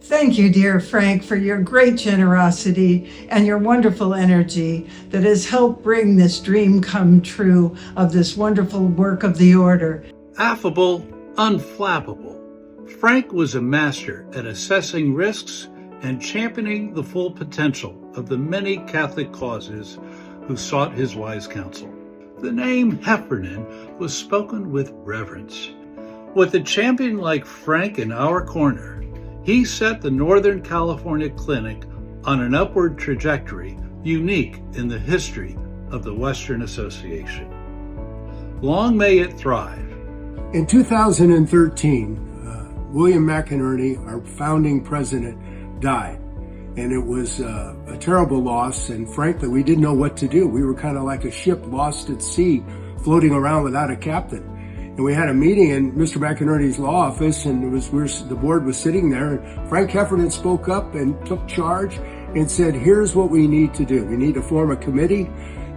Thank you, dear Frank, for your great generosity and your wonderful energy that has helped bring this dream come true of this wonderful work of the order. Affable, unflappable, Frank was a master at assessing risks and championing the full potential of the many Catholic causes who sought his wise counsel. The name Heffernan was spoken with reverence. With a champion like Frank in our corner, he set the Northern California Clinic on an upward trajectory unique in the history of the Western Association. Long may it thrive. In 2013, William McInerney, our founding president, died. And it was a terrible loss, and frankly, we didn't know what to do. We were kind of like a ship lost at sea, floating around without a captain. And we had a meeting in Mr. McInerney's law office, and the board was sitting there, and Frank Heffernan spoke up and took charge and said, here's what we need to do. We need to form a committee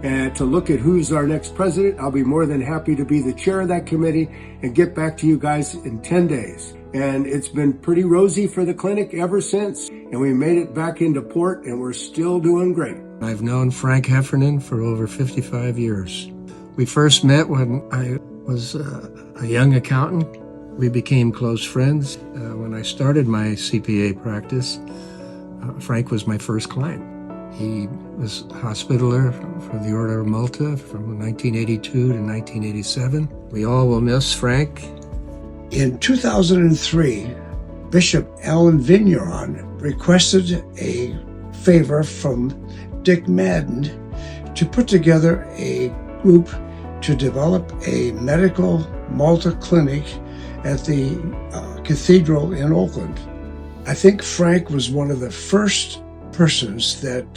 to look at who's our next president. I'll be more than happy to be the chair of that committee and get back to you guys in 10 days. And it's been pretty rosy for the clinic ever since. And we made it back into port, and we're still doing great. I've known Frank Heffernan for over 55 years. We first met when I was a young accountant. We became close friends. When I started my CPA practice, Frank was my first client. He was hospitaller for the Order of Malta from 1982 to 1987. We all will miss Frank. In 2003, Bishop Alan Vigneron requested a favor from Dick Madden to put together a group to develop a medical Malta clinic at the cathedral in Oakland. I think Frank was one of the first persons that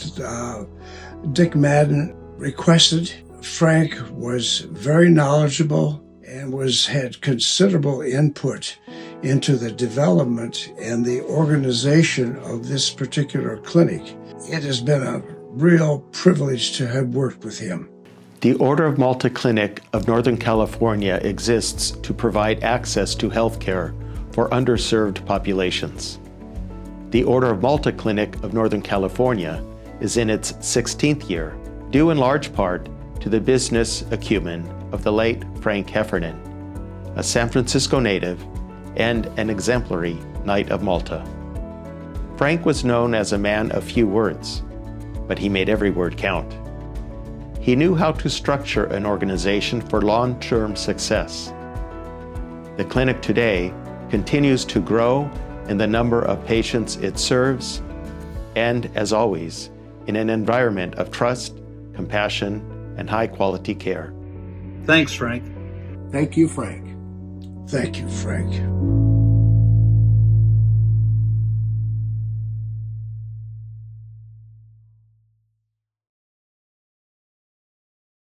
Dick Madden requested. Frank was very knowledgeable and had considerable input into the development and the organization of this particular clinic. It has been a real privilege to have worked with him. The Order of Malta Clinic of Northern California exists to provide access to health care for underserved populations. The Order of Malta Clinic of Northern California is in its 16th year, due in large part to the business acumen of the late Frank Heffernan, a San Francisco native and an exemplary Knight of Malta. Frank was known as a man of few words, but he made every word count. He knew how to structure an organization for long-term success. The clinic today continues to grow in the number of patients it serves, and, as always, in an environment of trust, compassion, and high-quality care. Thanks, Frank. Thank you, Frank. Thank you, Frank.